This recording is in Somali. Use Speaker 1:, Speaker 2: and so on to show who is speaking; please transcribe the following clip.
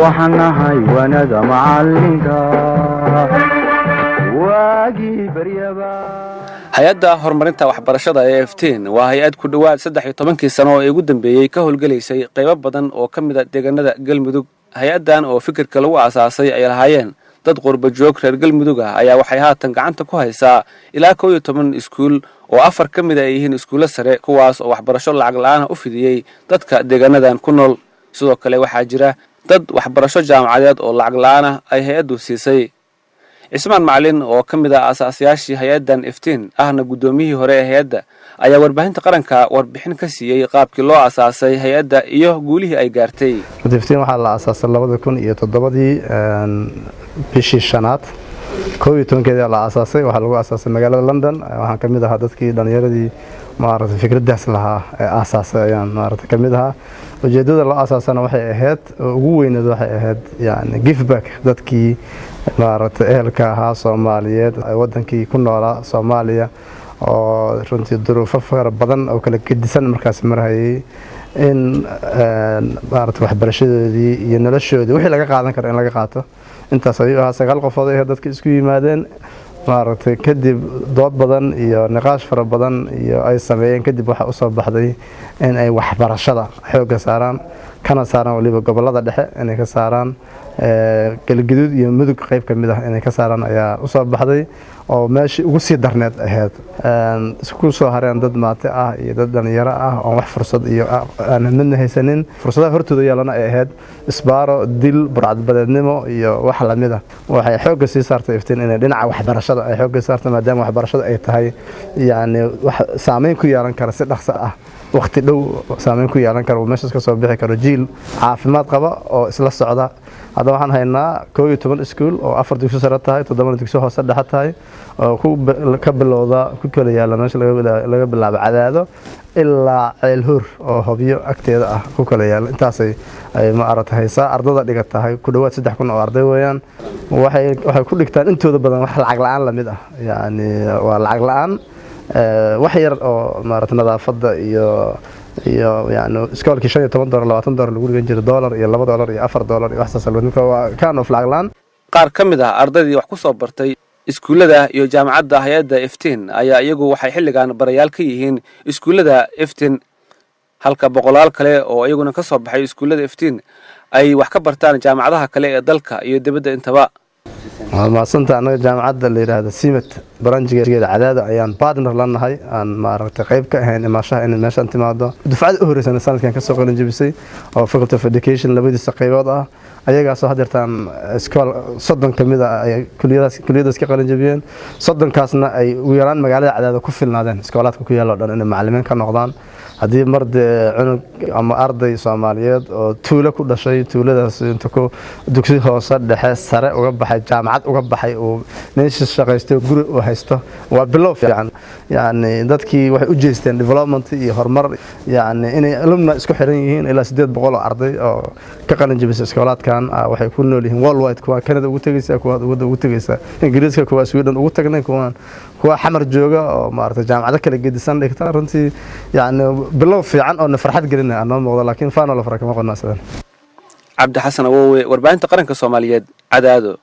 Speaker 1: waxaan nahay wanada macalinka waagii baryaba.
Speaker 2: hay-adda horumarinta waxbarashada ee iftiin waa hay-ad ku dhowaad 13 sano oo ugu dambeeyay ka howlgalaysay qaybo badan oo ka mid ah deegaanada Galmudug. hay-addan oo fikirka lagu aasaasay ay lahaayeen dad qurba joog reer Galmudug ah ayaa waxay haatan gacanta ku haysaa ilaa 11 iskuul oo 4 ka mid ah yihiin iskuulo sare kuwaas oo waxbarasho lacag la'aan u fidiyay dadka deegaanadan ku nool. sidoo kale waxaa jira dad waxbarasho jaamacadeed oo lacag la'aan ay hay-addu siisay. Ismaan Macalin oo ka mid ah aasaasiyaashii hay-addan iftiin ahna gudoomiyihii hore ee hay-adda ayaa warbaahinta qaranka warbixin ka siiyay qaabkii loo aasaasay hay-adda iyo guulihii ay gaartay.
Speaker 3: iftiin waxaa la aasaasay 2007 bishii shanaad 11 la aasaasay. waxaa lagu aasaasay magaalada London. waxaan ka mid ahaa dadkii dhalinyaradii maaragtay fikradaas lahaa ee aasaasay ayaan maaragtay ka mid ahaa. ujeedada loo aasaasana waxay ahayd ugu weyneed waxay ahayd yani give back dadkii maaragtay ehelka ahaa Soomaaliyeed wadankii ku noolaa Soomaaliya oo runtii duruufo fara badan oo kala gedisan markaas marayay in maaragtay waxbarashadoodii iyo noloshoodii wixii laga qaadan karo in laga qaato. intaas ayuu ahaa 9 qofood ay dadkii isku yimaadeen maaragtay kadib dood badan iyo niqaash fara badan iyo ay sameeyeen kadib waxa u soo baxday in ay waxbarashada xoogga saaraan kana saaraan waliba gobolada dhexe inay ka saaraan galgaduud iyo mudug qayb ka mid ah inay ka saaraan ayaa u soo baxday oo meeshii ugu sii darneed ahayd isku soo hareen dad maate ah iyo dad dhalinyaro ah oo wax fursad iyo aan midna haysanin fursadaha hortooda yeelana ay ahayd isbaaro dil burcadbadeednimo iyo wax la mid ah. waxay xoogga sii saartay iftiin inay dhinaca waxbarashada ay xoogga saartay maadaama waxbarashada ay tahay yani wax saameyn ku yeelan kara si dhaqso ah waqti dhow saameyn ku yeelan kara oo meeshaas ka soo bixi karo jiil caafimaad qaba oo isla socda. hadda waxaan haynaa 11 iskuul oo 4 dugsi sare tahay 7 dugsi hoose dhexe tahay oo ka bilowda ku kala yaala meesha laga bilaabo Cadaado ilaa Ceelhur oo Hobyo agteeda ah ku kala yaala. intaas ay ma aragtay haysaa ardada dhigatahay ku dhawaad 3,000 oo arday weeyaan. waxay ku dhigtaan intooda badan wax lacag la'aan la mid ah yani waa lacag la'aan wax yar oo maaragtay nadaafada iyo yani iskoolkii $15 $20 lagu dhigan jiray $1 iyo $2 iyo $4 iyo wax saas waa kaan of lacaglaan.
Speaker 2: qaar ka mid ah ardaydii wax ku soo bartay iskuulada iyo jaamacadda hay-adda iftiin ayaa iyagu waxay xilligan barayaal ka yihiin iskuulada iftiin halka boqolaal kale oo iyaguna ka soo baxay iskuulada iftiin ay wax ka bartaan jaamacadaha kale ee dalka iyo dibadda intaba.
Speaker 3: maasanta anaga jaamacadda la yiraahdo Simet branchgeeda Cadaado ayaan partner la nahay aan maaragtay qayb ka ahayn imaashaha in meeshan timaado dufcad u horeysan sanadkan ka soo qalin jabisay oo Faculty of Education labadiisa qaybood ah ayagaas oo hadeertaan iskool 30 kamid ah ay kuliyadaas ka qalin jabiyeen 30 kaasna ay ugu yaraan magaalada Cadaado ku filnaadeen iskoolaadka ku yaalo dhan in macallimiin ka noqdaan. haddii marde cunug ama arday Soomaaliyeed oo tuulo ku dhashay tuuladaas inta ku dugsi hoose dhexe sare uga baxay jaamacad uga baxay oo meesha shaqaystay guri oo haysto waa bilow fiican. yani dadkii waxay u jeesteen development iyo horumar yani inay alumna isku xiran yihiin ilaa 800 oo arday oo ka qalin jabisay iskoolaadkan waxay ku nool yihiin worldwide kuwa Canada ugu tagaysa kuwa ugu tagaysa Ingiriiska kuwa Sweden ugu tagnay kuwa xamar jooga oo maaragtay jaamacado kala gedisan dhigta runtii yani bilow fiican oo farxad gelinay aan muuqdo laakiin faano la farka ma qodnaa.
Speaker 2: Cabdi Xasan Awowe warbaahinta qaranka Soomaaliyeed Cadaado.